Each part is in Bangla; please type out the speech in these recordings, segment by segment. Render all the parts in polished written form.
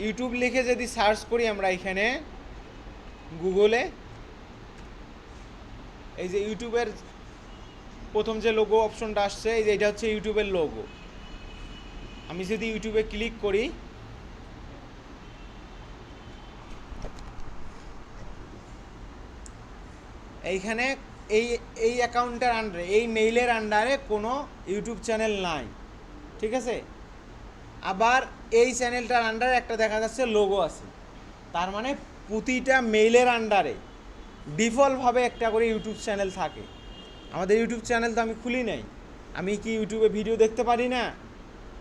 ইউটিউব লিখে যদি সার্চ করি আমরা এখানে গুগলে, এই যে ইউটিউবের প্রথম যে লোগো অপশনটা আসছে, এই যে এটা হচ্ছে ইউটিউবের লোগো। আমি যদি ইউটিউবে ক্লিক করি, এইখানে এই এই অ্যাকাউন্টের আন্ডারে, এই মেইলের আন্ডারে কোনো ইউটিউব চ্যানেল নাই, ঠিক আছে। আবার এই চ্যানেলটার আন্ডারে একটা দেখা যাচ্ছে লোগো আছে, তার মানে প্রতিটা মেইলের আন্ডারে ডিফল্টভাবে একটা করে ইউটিউব চ্যানেল থাকে। আমাদের ইউটিউব চ্যানেল তো আমি খুলি নাই, আমি কি ইউটিউবে ভিডিও দেখতে পারি না?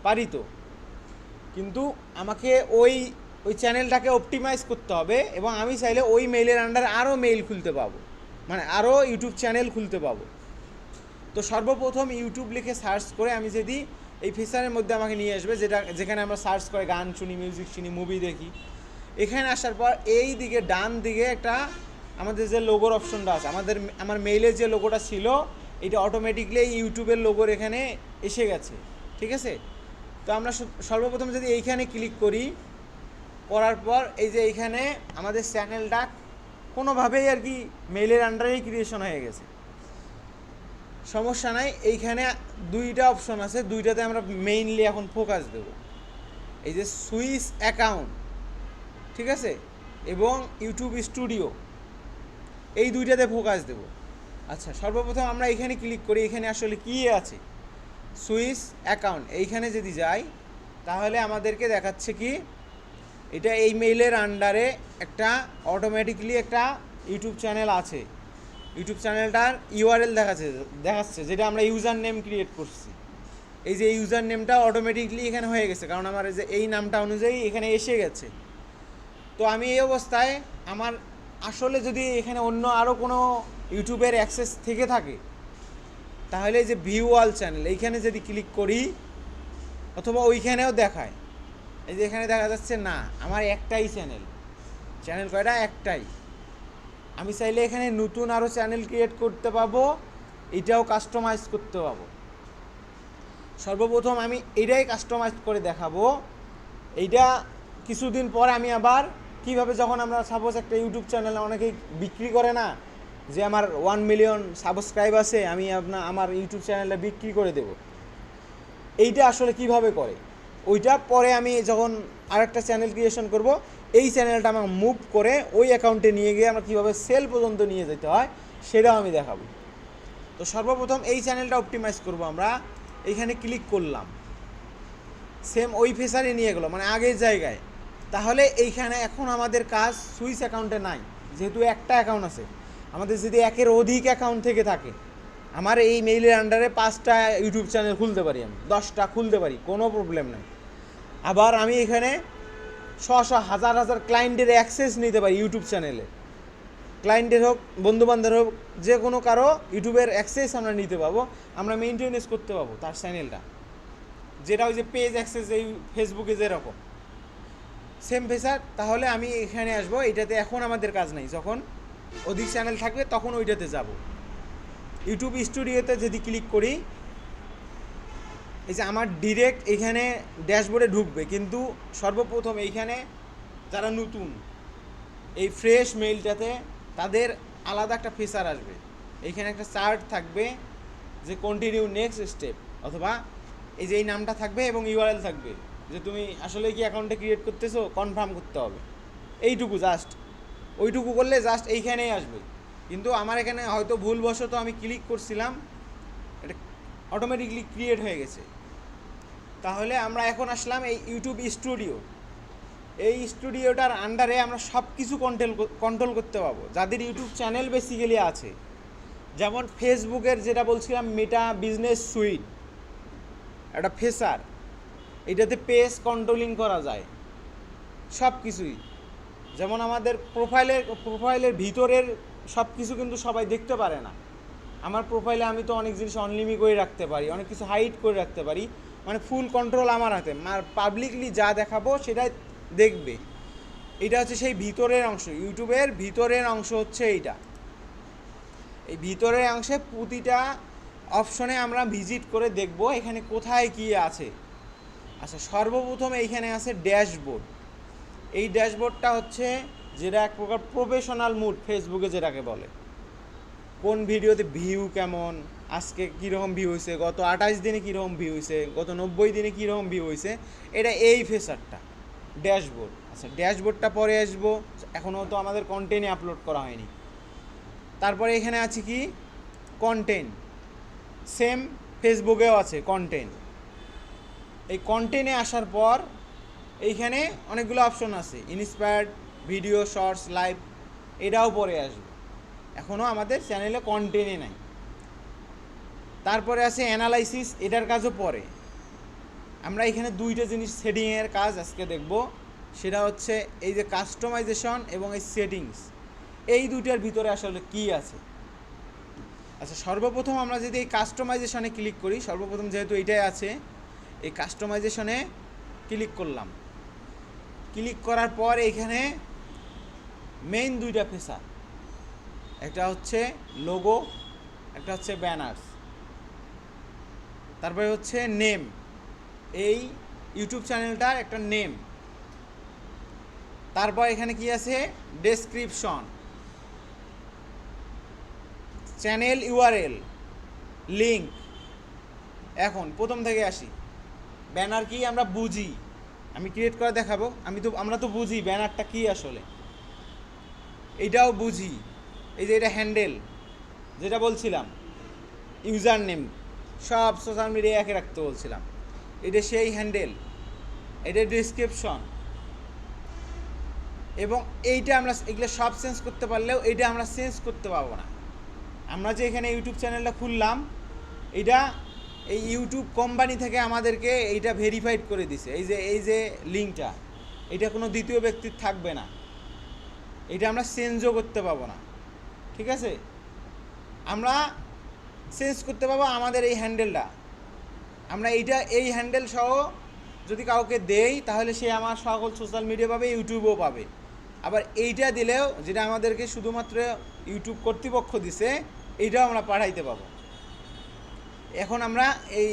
পারি তো, কিন্তু আমাকে ওই ওই চ্যানেলটাকে অপটিমাইজ করতে হবে, এবং আমি চাইলে ওই মেইলের আন্ডারে আরও মেইল খুলতে পাবো, মানে আরও ইউটিউব চ্যানেল খুলতে পাবো। তো সর্বপ্রথম ইউটিউব লিখে সার্চ করে আমি যদি এই ফিচারের মধ্যে আমাকে নিয়ে আসবে, যেখানে আমরা সার্চ করে গান শুনি, মিউজিক শুনি, মুভি দেখি। এখানে আসার পর এই দিকে ডান দিকে একটা আমাদের যে লোগোর অপশনটা আছে, আমার মেইলের যে লোগোটা ছিল, এটা অটোমেটিকলি ইউটিউবের লোগোর এখানে এসে গেছে, ঠিক আছে। তো আমরা সর্বপ্রথম যদি এইখানে ক্লিক করি, করার পর এই যে এইখানে আমাদের চ্যানেলটা কোনোভাবেই আর কি মেইলের আন্ডারেই ক্রিয়েশন হয়ে গেছে, সমস্যা নাই। এইখানে দুইটা অপশন আছে, দুইটাতে আমরা মেইনলি এখন ফোকাস দেব। এই যে সুইচ অ্যাকাউন্ট, ঠিক আছে, এবং ইউটিউব স্টুডিও, এই দুইটাতে ফোকাস দেব। আচ্ছা, সর্বপ্রথম আমরা এখানে ক্লিক করি, এখানে আসলে কী আছে, সুইচ অ্যাকাউন্ট। এইখানে যদি যাই তাহলে আমাদেরকে দেখাচ্ছে কি, এটা এই মেইলের আন্ডারে একটা অটোমেটিকলি একটা ইউটিউব চ্যানেল আছে। ইউটিউব চ্যানেলটার ইউআরএল দেখাচ্ছে যেটা আমরা ইউজার নেম ক্রিয়েট করছি। এই যে ইউজার নেমটা অটোমেটিকলি এখানে হয়ে গেছে, কারণ আমার যে এই নামটা অনুযায়ী এখানে এসে গেছে। তো আমি এই অবস্থায় আমার আসলে যদি এখানে অন্য আরও কোনো ইউটিউবের অ্যাক্সেস থেকে থাকে, তাহলে এই যে ভিউ অল চ্যানেল, এইখানে যদি ক্লিক করি, অথবা ওইখানেও দেখায়, এই যে এখানে দেখা যাচ্ছে না, আমার একটাই চ্যানেল কয়টা, একটাই। আমি চাইলে এখানে নতুন আরও চ্যানেল ক্রিয়েট করতে পাবো, এটাও কাস্টমাইজ করতে পাবো। সর্বপ্রথম আমি এটাই কাস্টমাইজ করে দেখাবো। এইটা কিছুদিন পর আমি আবার কিভাবে, যখন আমরা সাপোজ একটা ইউটিউব চ্যানেলে অনেকেই বিক্রি করে না, যে আমার 1 মিলিয়ন সাবস্ক্রাইব আছে, আমি আমার ইউটিউব চ্যানেলটা বিক্রি করে দেব, এইটা আসলে কিভাবে করে, ওইটা পরে আমি যখন আরেকটা চ্যানেল ক্রিয়েশন করব, এই চ্যানেলটা আমার মুভ করে ওই অ্যাকাউন্টে নিয়ে গিয়ে আমরা কীভাবে সেল পর্যন্ত নিয়ে যেতে হয় সেটাও আমি দেখাবো। তো সর্বপ্রথম এই চ্যানেলটা অপটিমাইজ করব আমরা। এইখানে ক্লিক করলাম, সেম ওই ফিচারে নিয়ে গেলো, মানে আগের জায়গায়। তাহলে এইখানে এখন আমাদের কাজ সুইচ অ্যাকাউন্টে নাই, যেহেতু একটা অ্যাকাউন্ট আছে। আমাদের যদি একের অধিক অ্যাকাউন্ট থেকে থাকে, আমার এই মেইলের আন্ডারে 5টা ইউটিউব চ্যানেল খুলতে পারি, আমি 10টা খুলতে পারি, কোনো প্রবলেম নেই। আবার আমি এখানে হাজার হাজার ক্লায়েন্টের অ্যাক্সেস নিতে পারি ইউটিউব চ্যানেলে, ক্লায়েন্টের হোক, বন্ধুবান্ধবের হোক, যে কোনো কারো ইউটিউবের অ্যাক্সেস আমরা নিতে পাবো, আমরা মেনটেনেন্স করতে পাবো তার চ্যানেলটা, যেটা ওই যে পেজ অ্যাক্সেস এই ফেসবুকে যেরকম সেম ফিচার। তাহলে আমি এখানে আসবো, এটাতে এখন আমাদের কাজ নাই, যখন অধিক চ্যানেল থাকবে তখন ওইটাতে যাব। ইউটিউব স্টুডিওতে যদি ক্লিক করি, এই যে আমার ডিরেক্ট এখানে ড্যাশবোর্ডে ঢুকবে, কিন্তু সর্বপ্রথম এইখানে যারা নতুন এই ফ্রেশ মেইলটাতে, তাদের আলাদা একটা ফিচার আসবে। এইখানে একটা চার্ট থাকবে যে কন্টিনিউ নেক্সট স্টেপ, অথবা এই যে এই নামটা থাকবে এবং ইউআরএল থাকবে, যে তুমি আসলে কি অ্যাকাউন্টে ক্রিয়েট করতেছো, কনফার্ম করতে হবে। এইটুকু জাস্ট, ওইটুকু করলে জাস্ট এইখানেই আসবে। কিন্তু আমার এখানে হয়তো ভুলবশত আমি ক্লিক করছিলাম, এটা অটোমেটিকলি ক্রিয়েট হয়ে গেছে। তাহলে আমরা এখন আসলাম এই ইউটিউব স্টুডিও। এই স্টুডিওটার আন্ডারে আমরা সব কিছু কন্ট্রোল করতে পারবো, যাদের ইউটিউব চ্যানেল বেসিক্যালি আছে। যেমন ফেসবুকের যেটা বলছিলাম, মেটা বিজনেস সুইট, একটা ফিচার, এটাতে পেজ কন্ট্রোলিং করা যায় সব কিছুই। যেমন আমাদের প্রোফাইলের ভিতরের সব কিছু কিন্তু সবাই দেখতে পারে না। আমার প্রোফাইলে আমি তো অনেক জিনিস অনলিমিট করে রাখতে পারি, অনেক কিছু হাইড করে রাখতে পারি, মানে ফুল কন্ট্রোল আমার হাতে। পাবলিকলি যা দেখাবো সেটাই দেখবে। এটা হচ্ছে সেই ভিতরের অংশ, ইউটিউবের ভিতরের অংশ হচ্ছে এইটা। এই ভিতরের অংশে প্রতিটা অপশনে আমরা ভিজিট করে দেখব এখানে কোথায় কী আছে। আচ্ছা, সর্বপ্রথম এইখানে আছে ড্যাশবোর্ড। এই ড্যাশবোর্ডটা হচ্ছে যেটা এক প্রকার প্রফেশনাল মুড, ফেসবুকে যেটাকে বলে। কোন ভিডিওতে ভিউ কেমন, আজকে কীরকম ভিউ হয়েছে, গত 28 দিনে কীরকম ভিউ হয়েছে, গত 90 দিনে কীরকম ভিউ হয়েছে, এটা এই ফিচারটা ড্যাশবোর্ড। আচ্ছা, ড্যাশবোর্ডটা পরে আসবো, এখনও তো আমাদের কন্টেন্টে আপলোড করা হয়নি। তারপরে এখানে আছে কি কন্টেন্ট, সেম ফেসবুকেও আছে কন্টেন্ট। এই কন্টেন্টে আসার পর এইখানে অনেকগুলো অপশন আছে, ইন্সপায়ার্ড, ভিডিও, শর্টস, লাইভ, এটাও পরে আসবে, এখনও আমাদের চ্যানেলে কন্টেন্টে নাই। তারপরে আছে অ্যানালাইসিস, এটার কাজও পরে। আমরা এখানে দুইটা জিনিস সেটিংয়ের কাজ আজকে দেখব, সেটা হচ্ছে এই যে কাস্টমাইজেশন এবং এই সেটিংস, এই দুইটার ভিতরে আসলে কি আছে। আচ্ছা, সর্বপ্রথম আমরা যদি এই কাস্টমাইজেশনে ক্লিক করি, সর্বপ্রথম যেহেতু এইটাই আছে, এই কাস্টমাইজেশনে ক্লিক করলাম। ক্লিক করার পর এইখানে মেইন দুইটা ফিচার, একটা হচ্ছে লোগো, একটা হচ্ছে ব্যানার্স, তারপরে হচ্ছে নেম, এই ইউটিউব চ্যানেলটার একটা নেম। তারপর এখানে কি আছে, ডেসক্রিপশন, চ্যানেল ইউআরএল, লিঙ্ক। এখন প্রথম থেকে আসি, ব্যানার কি আমরা বুঝি, আমি ক্রিয়েট করে দেখাবো, আমরা তো বুঝি ব্যানারটা কি আসলে, এইটাও বুঝি। এই যে এটা হ্যান্ডেল, যেটা বলছিলাম ইউজার নেম, সব সোশ্যাল মিডিয়ায় একে রাখতে বলছিলাম, এটা সেই হ্যান্ডেল, এটা ডিসক্রিপশন। এবং এইটা আমরা এগুলো সব চেঞ্জ করতে পারলেও এইটা আমরা চেঞ্জ করতে পারবো না। আমরা যে এখানে ইউটিউব চ্যানেলটা খুললাম, এটা এই ইউটিউব কোম্পানি থেকে আমাদেরকে এইটা ভেরিফাইড করে দিছে, এই যে লিঙ্কটা, এটা কোনো দ্বিতীয় ব্যক্তির থাকবে না, এটা আমরা চেঞ্জও করতে পারবো না। ঠিক আছে, আমরা চেঞ্জ করতে পারবো আমাদের এই হ্যান্ডেলটা, আমরা এই হ্যান্ডেল সহ যদি কাউকে দেই তাহলে সে আমার সকল সোশ্যাল মিডিয়া পাবে, ইউটিউবও পাবে। আবার এইটা দিলেও, যেটা আমাদেরকে শুধুমাত্র ইউটিউব কর্তৃপক্ষ দিছে, এইটাও আমরা পাঠাইতে পাবো। এখন আমরা এই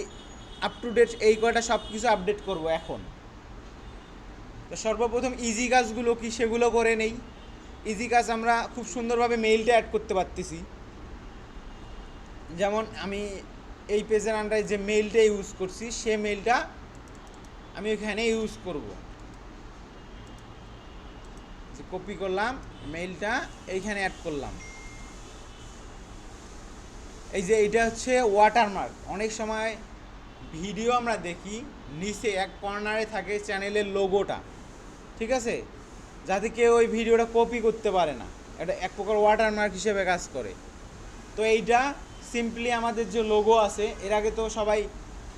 আপ টু ডেট এই কয়টা সব কিছু আপডেট করব এখন। তো সর্বপ্রথম ইজি কাজগুলো কি সেগুলো করে নেই। ইজি কাজ আমরা খুব সুন্দরভাবে মেইলটা অ্যাড করতে পারতেছি। যেমন আমি এই পেজের আন্ডারে যে মেইলটা ইউজ করছি, সে মেইলটা আমি এখানে ইউজ করব। যে কপি করলাম, মেইলটা এইখানে অ্যাড করলাম। এই যে এইটা হচ্ছে ওয়াটারমার্ক। অনেক সময় ভিডিও আমরা দেখি নিচে এক কর্নারে থাকে চ্যানেলের লোগোটা, ঠিক আছে, যাতে কেউ ওই ভিডিওটা কপি করতে পারে না, এটা এক প্রকার ওয়াটারমার্ক হিসেবে কাজ করে। তো এইটা সিম্পলি আমাদের যে লোগো আছে, এর আগে তো সবাই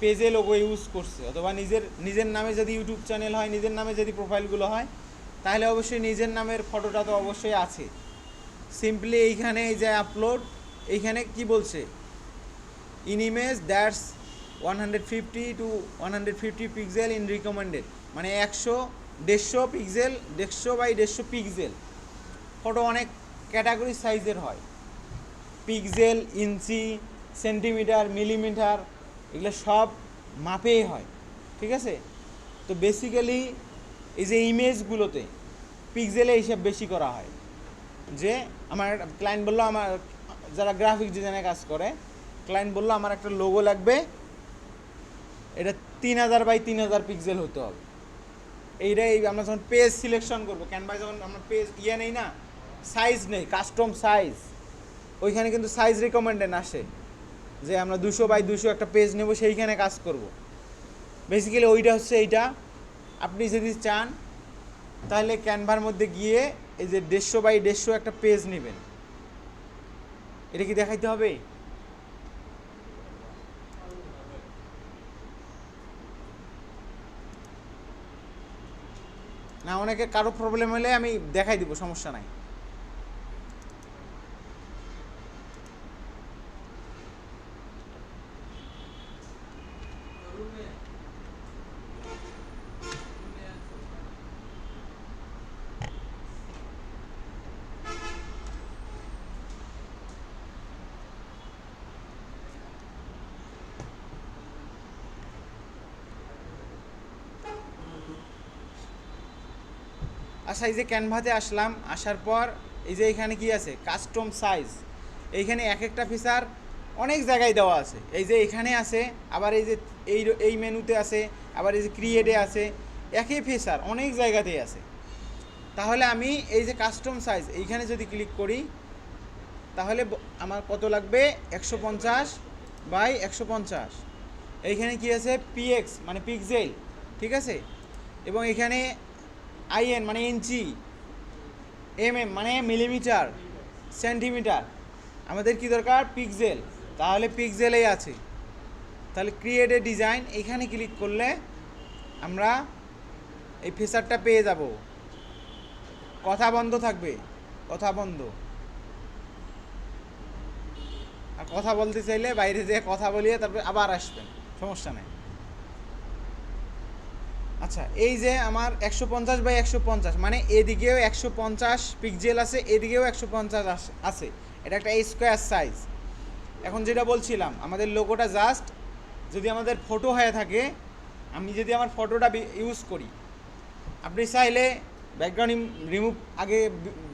পেজে লোগো ইউজ করছে, অথবা নিজের নামে যদি ইউটিউব চ্যানেল হয়, নিজের নামে যদি প্রোফাইলগুলো হয়, তাহলে অবশ্যই নিজের নামের ফটোটা তো অবশ্যই আছে। সিম্পলি এইখানে এই যে আপলোড, এইখানে কি বলছে, in image that's 150 to 150 pixel in recommended, মানে 150 পিক্সেল, 150 বাই 150 পিক্সেল। ফটো অনেক ক্যাটাগরি সাইজের হয়, পিক্সেল, ইঞ্চি, সেন্টিমিটার, মিলিমিটার, এগুলো সব মাপেই হয়। ঠিক আছে, তো বেসিক্যালি এই যে ইমেজগুলোতে পিক্সেলে হিসাব বেশি করা হয়। যে আমার ক্লায়েন্ট বললো, আমার যারা গ্রাফিক ডিজাইনে কাজ করে, ক্লায়েন্ট বললো আমার একটা লোগো লাগবে, এটা 3000 বাই 3000 পিক্সেল হতে হবে। এইটাই আমরা যখন পেজ সিলেকশন করবো, ক্যানভায় যখন আমরা পেজ নেই না, সাইজ নেই, কাস্টম সাইজ, ওইখানে কিন্তু সাইজ রিকমেন্ডেড আসে যে আমরা 200 বাই 200 একটা পেজ নেব, সেইখানে কাজ করব। বেসিক্যালি ওইটা হচ্ছে এইটা। আপনি যদি চান তাহলে ক্যানভার মধ্যে গিয়ে এই যে 150 বাই 150 একটা পেজ নেবেন। এটা কি দেখাইতে হবে? না, অনেকে কারো প্রবলেম হলে আমি দেখাই দিব, সমস্যা নাই। আচ্ছা, এই যে ক্যানভাতে আসলাম, আসার পর এই যে এখানে কি আছে কাস্টম সাইজ, এইখানে এক একটা ফিচার অনেক জায়গায় দেওয়া আছে। এই যে এখানে আছে, আবার এই যে এই মেনুতে আছে, আবার এই যে ক্রিয়েটে আছে, একই ফিচার অনেক জায়গাতেই আছে। তাহলে আমি এই যে কাস্টম সাইজ এইখানে যদি ক্লিক করি, তাহলে আমার কত লাগবে 150 বাই 150। এইখানে কি আছে পিএক্স মানে পিক্সেল, ঠিক আছে। এবং এখানে আইএন মানে ইঞ্চি, এমএম মানে মিলিমিটার, সেন্টিমিটার। আমাদের কি দরকার পিক্সেল, তাহলে পিক্সেলেই আছে। তাহলে ক্রিয়েট এ ডিজাইন এখানে ক্লিক করলে আমরা এই ফিচারটা পেয়ে যাব। কথা বন্ধ থাকবে, কথা বন্ধ। আর কথা বলতে চাইলে বাইরে যেয়ে কথা বলিয়ে তারপরে আবার আসবেন, সমস্যা নেই। আচ্ছা, এই যে আমার 150 বাই 150 মানে এদিকেও 150 পিক্সেল আছে, এদিকেও 150 আছে। এটা একটা স্কোয়ার সাইজ। এখন যেটা বলছিলাম, আমাদের লোগোটা জাস্ট যদি আমাদের ফটো হয়ে থাকে, আমি যদি আমার ফটোটা ইউজ করি, আপনি চাইলে ব্যাকগ্রাউন্ড রিমুভ আগে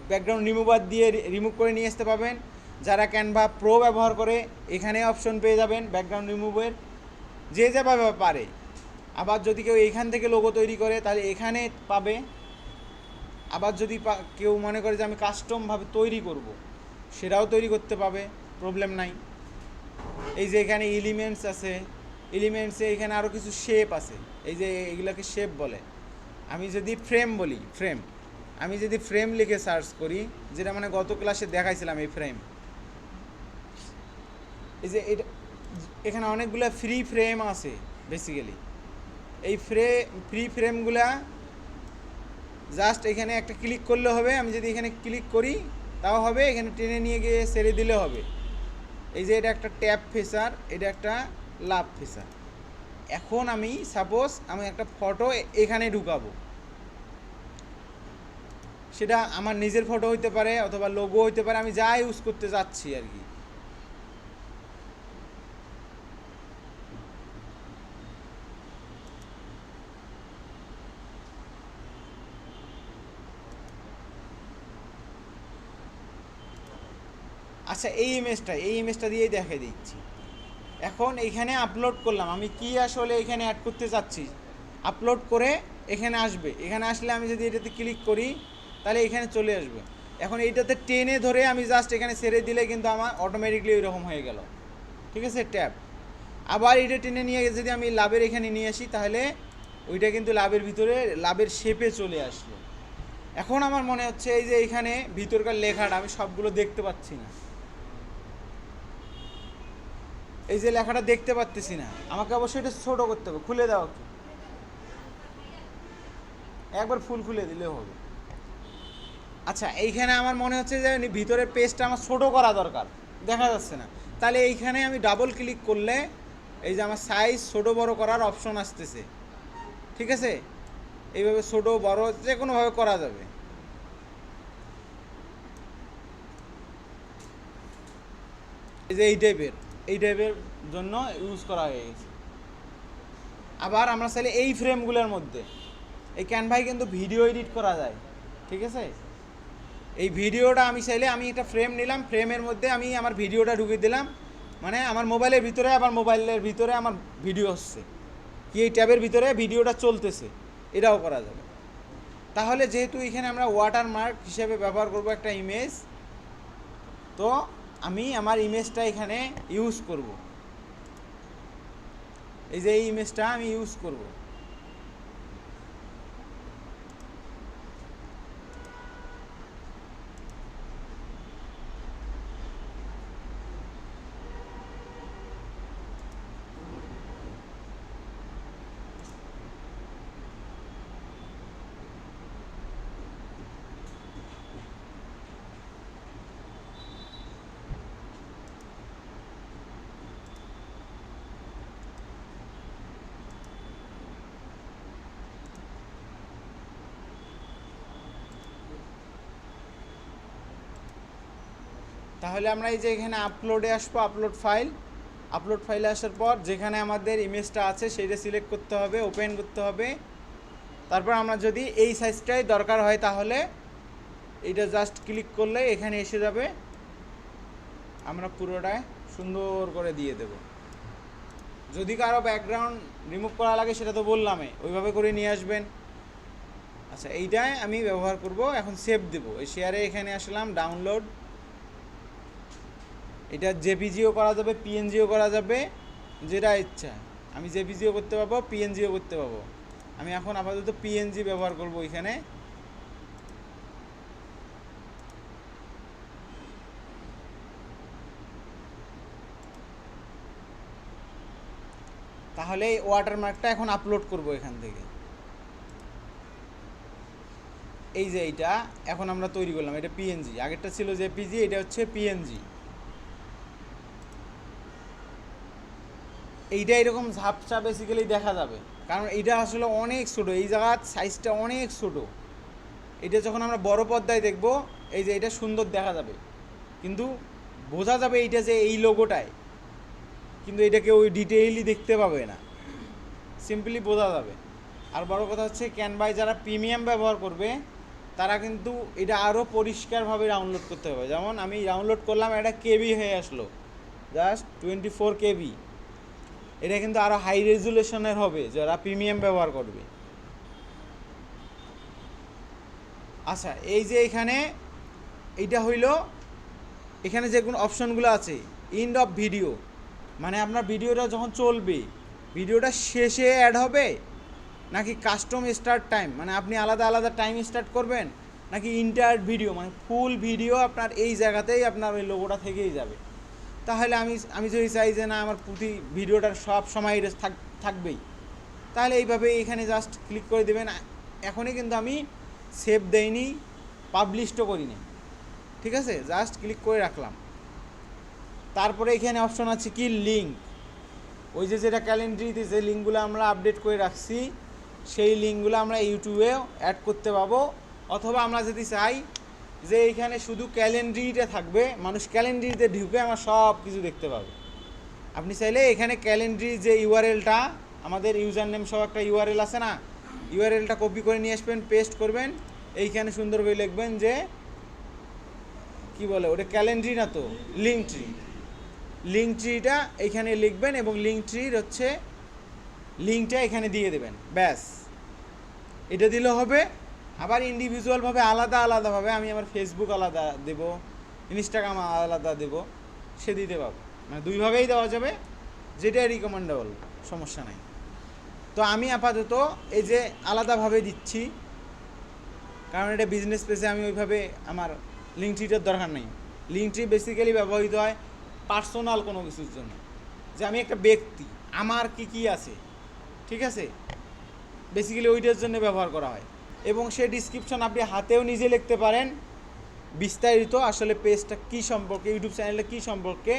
ব্যাকগ্রাউন্ড রিমুভার দিয়ে রিমুভ করে নিয়ে আসতে পারবেন। যারা ক্যানভা প্রো ব্যবহার করে এখানে অপশন পেয়ে যাবেন ব্যাকগ্রাউন্ড রিমুভের, যে যেভাবে পারে। আবার যদি কেউ এইখান থেকে লোগো তৈরি করে তাহলে এখানে পাবে। আবার যদি কেউ মনে করে যে আমি কাস্টমভাবে তৈরি করব, সেটাও তৈরি করতে পাবে, প্রবলেম নাই। এই যে এখানে এলিমেন্টস আছে, এলিমেন্টসে এখানে আরও কিছু শেপ আছে, এই যে এগুলোকে শেপ বলে। আমি যদি ফ্রেম বলি, ফ্রেম, আমি যদি ফ্রেম লিখে সার্চ করি, যেটা মানে গত ক্লাসে দেখাইছিলাম এই ফ্রেম, এই যে এটা এখানে অনেকগুলো ফ্রি ফ্রেম আছে বেসিক্যালি। এই ফ্রি ফ্রেমগুলা জাস্ট এখানে একটা ক্লিক করলে হবে। আমি যদি এখানে ক্লিক করি তাও হবে, এখানে টেনে নিয়ে গিয়ে ছেড়ে দিলে হবে। এই যে এটা একটা ট্যাব ফিচার, এটা একটা লাভ ফিচার। এখন আমি সাপোজ আমি একটা ফটো এখানে ঢুকাবো, সেটা আমার নিজের ফটো হইতে পারে অথবা লোগো হইতে পারে, আমি যা ইউজ করতে যাচ্ছি আর কি। আচ্ছা, এই ইমেজটা দিয়েই দেখাই দিচ্ছি। এখন এইখানে আপলোড করলাম, আমি কি আসলে এখানে অ্যাড করতে চাচ্ছি, আপলোড করে এখানে আসবে। এখানে আসলে আমি যদি এটাতে ক্লিক করি তাহলে এখানে চলে আসবে। এখন এইটাতে টেনে ধরে আমি জাস্ট এখানে ছেড়ে দিলে কিন্তু আমার অটোমেটিকলি ওইরকম হয়ে গেল, ঠিক আছে, ট্যাব। আবার এটা টেনে নিয়ে যদি আমি লাভের এখানে নিয়ে আসি, তাহলে ওইটা কিন্তু লাভের ভিতরে লাভের শেপে চলে আসলো। এখন আমার মনে হচ্ছে এই যে এখানে ভিতরকার লেখাটা আমি সবগুলো দেখতে পাচ্ছি না, এই যে লেখাটা দেখতে পাচ্তেছি না, আমাকে অবশ্যই এটা ছোটো করতে হবে। খুলে দাও একটু, একবার ফুল খুলে দিলেও হবে। আচ্ছা, এইখানে আমার মনে হচ্ছে যে ভিতরের পেজটা আমার ছোটো করা দরকার, দেখা যাচ্ছে না। তাহলে এইখানে আমি ডাবল ক্লিক করলে এই যে আমার সাইজ ছোটো বড় করার অপশন আসতেছে, ঠিক আছে। এইভাবে ছোটো বড় যে কোনোভাবে করা যাবে। এই যে এই টাইপের জন্য ইউজ করা হয়ে গেছে। আবার আমরা চাইলে এই ফ্রেমগুলোর মধ্যে এই ক্যানভায় কিন্তু ভিডিও এডিট করা যায়, ঠিক আছে। এই ভিডিওটা আমি চাইলে আমি একটা ফ্রেম নিলাম, ফ্রেমের মধ্যে আমি আমার ভিডিওটা ঢুকিয়ে দিলাম, মানে আমার মোবাইলের ভিতরে, আবার মোবাইলের ভিতরে আমার ভিডিও হচ্ছে কি এই ট্যাবের ভিতরে ভিডিওটা চলতেছে, এটাও করা যাবে। তাহলে যেহেতু এখানে আমরা ওয়াটারমার্ক হিসেবে ব্যবহার করব একটা ইমেজ, তো আমি আমার ইমেজটা এখানে ইউজ করব। এই যে এই ইমেজটা আমি ইউজ করব। তাহলে আমরা এই যে এখানে আপলোডে আসবো, আপলোড ফাইলে আসার পর যেখানে আমাদের ইমেজটা আছে সেইটা সিলেক্ট করতে হবে, ওপেন করতে হবে। তারপর আমরা যদি এই সাইজটাই দরকার হয় তাহলে এইটা জাস্ট ক্লিক করলে এখানে এসে যাবে, আমরা পুরোটাই সুন্দর করে দিয়ে দেব। যদি কারো ব্যাকগ্রাউন্ড রিমুভ করা লাগে সেটা তো বললামই, ওইভাবে করে নিয়ে আসবেন। আচ্ছা, এইটাই আমি ব্যবহার করব। এখন সেভ দেব। এই শেয়ারে এখানে আসলাম, ডাউনলোড। এটা জেপিজিও করা যাবে, পিএনজিও করা যাবে, যেটা ইচ্ছা। আমি জেপিজিও করতে পারবো, পিএনজিও করতে পারবো। আমি এখন আপাতত পিএনজি ব্যবহার করব এখানে। তাহলে এই ওয়াটারমার্কটা এখন আপলোড করব এখান থেকে। এই যে এইটা এখন আমরা তৈরি করলাম, এটা পিএনজি, আগেরটা ছিল জেপিজি, এটা হচ্ছে পিএনজি। এইটা এরকম ঝাপসা বেসিক্যালি দেখা যাবে, কারণ এইটা আসলে অনেক ছোটো, এই জায়গার সাইজটা অনেক ছোটো। এটা যখন আমরা বড় পর্দায় দেখব, এই যে এটা সুন্দর দেখা যাবে, কিন্তু বোঝা যাবে এইটা যে এই লোগোটায়, কিন্তু এটাকে ওই ডিটেইলি দেখতে পাবে না, সিম্পলি বোঝা যাবে। আর বড় কথা হচ্ছে ক্যানভায় যারা প্রিমিয়াম ব্যবহার করবে তারা কিন্তু এটা আরও পরিষ্কারভাবে ডাউনলোড করতে হবে। যেমন আমি ডাউনলোড করলাম, এটা কেবি হয়ে আসলো, জাস্ট 24 কেবি। এটা কিন্তু আরও হাই রেজুলেশনের হবে যারা প্রিমিয়াম ব্যবহার করবে। আচ্ছা, এই যে এখানে এইটা হইল, এখানে যে কোনো অপশনগুলো আছে, এন্ড অফ ভিডিও, মানে আপনার ভিডিওটা যখন চলবে, ভিডিওটা শেষে অ্যাড হবে নাকি কাস্টম স্টার্ট টাইম, মানে আপনি আলাদা আলাদা টাইম স্টার্ট করবেন, নাকি ইন্টার ভিডিও মানে ফুল ভিডিও আপনার এই জায়গাতেই আপনার ওই লোগোটা থেকেই যাবে। তাহলে আমি যদি চাই যে না আমার প্রতি ভিডিওটার সব সময় থাকবেই, তাহলে এইভাবে এখানে জাস্ট ক্লিক করে দেবেন। এখনই কিন্তু আমি সেভ দেইনি, পাবলিশও করিনি, ঠিক আছে, জাস্ট ক্লিক করে রাখলাম। তারপরে এখানে অপশন আছে কি লিঙ্ক, ওই যে যেটা ক্যালেন্ডারিতে যে লিঙ্কগুলো আমরা আপডেট করে রাখছি সেই লিঙ্কগুলো আমরা ইউটিউবেও অ্যাড করতে পাবো। অথবা আমরা যদি চাই যে এইখানে শুধু ক্যালেন্ডারিটা থাকবে, মানুষ ক্যালেন্ডারিতে ঢুকে আমার সব কিছু দেখতে পাবে, আপনি চাইলে এখানে ক্যালেন্ডারি যে ইউআরএলটা, আমাদের ইউজার নেম সহ একটা ইউআরএল আছে না, ইউআরএলটা কপি করে নিয়ে আসবেন, পেস্ট করবেন, এইখানে সুন্দর করে লিখবেন যে কি বলে ওটা, ক্যালেন্ডারি না তো লিঙ্ক ট্রি, লিঙ্ক ট্রিটা এইখানে লিখবেন এবং লিঙ্ক ট্রির হচ্ছে লিঙ্কটা এখানে দিয়ে দেবেন, ব্যাস। এটা দিলে হবে। আবার ইন্ডিভিজুয়ালভাবে আলাদা আলাদাভাবে আমি আমার ফেসবুক আলাদা দেব, ইনস্টাগ্রাম আলাদা দেব, সে দিতে পারবো, মানে দুইভাবেই দেওয়া যাবে, যেটাই রিকমেন্ডেবল, সমস্যা নাই। তো আমি আপাতত এই যে আলাদাভাবে দিচ্ছি, কারণ এটা বিজনেস পেজে আমি ওইভাবে আমার লিঙ্ক ট্রিটার দরকার নেই। লিঙ্ক ট্রি বেসিক্যালি ব্যবহৃত হয় পার্সোনাল কোনো কিছুর জন্য, যে আমি একটা ব্যক্তি, আমার কি কি আছে, ঠিক আছে, বেসিক্যালি ওইটার জন্য ব্যবহার করা হয়। এবং সেই ডিসক্রিপশন আপনি হাতেও নিজে লিখতে পারেন, বিস্তারিত আসলে পেজটা কী সম্পর্কে, ইউটিউব চ্যানেলটা কী সম্পর্কে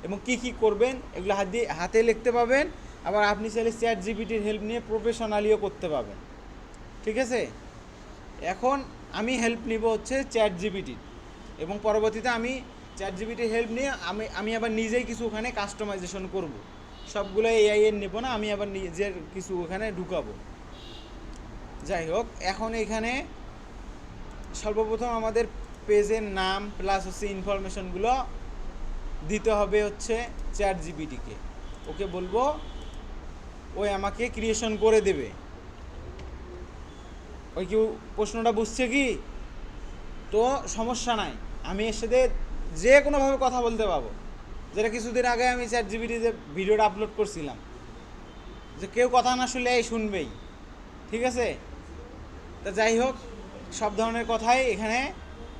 এবং কি কি করবেন এগুলো হাতে লিখতে পাবেন। আবার আপনি চাইলে চ্যাট জিপিটির হেল্প নিয়ে প্রফেশনালিও করতে পাবেন, ঠিক আছে। এখন আমি হেল্প নিব হচ্ছে চ্যাট জিপিটির, এবং পরবর্তীতে আমি চ্যাট জিপিটির হেল্প নিয়ে আমি আবার নিজেই কিছু ওখানে কাস্টমাইজেশন করব, সবগুলো এআই এর নেব না, আমি আবার নিজের কিছু ওখানে ঢুকাবো। যাই হোক, এখন এখানে সর্বপ্রথম আমাদের পেজের নাম প্লাস হচ্ছে ইনফরমেশনগুলো দিতে হবে হচ্ছে চ্যাট জিপিটিকে। ওকে বলবো, ওই আমাকে ক্রিয়েশন করে দেবে। ওই কি প্রশ্নটা বুঝছে কি? তো সমস্যা নাই, আমি এর সাথে যে কোনোভাবে কথা বলতে পারবো, যেটা কিছুদিন আগে আমি চ্যাট জিপিটিতে ভিডিওটা আপলোড করছিলাম, যে কেউ কথা না শুনলে এই শুনবেই, ঠিক আছে। তা যাই হোক, সব ধরনের কথাই এখানে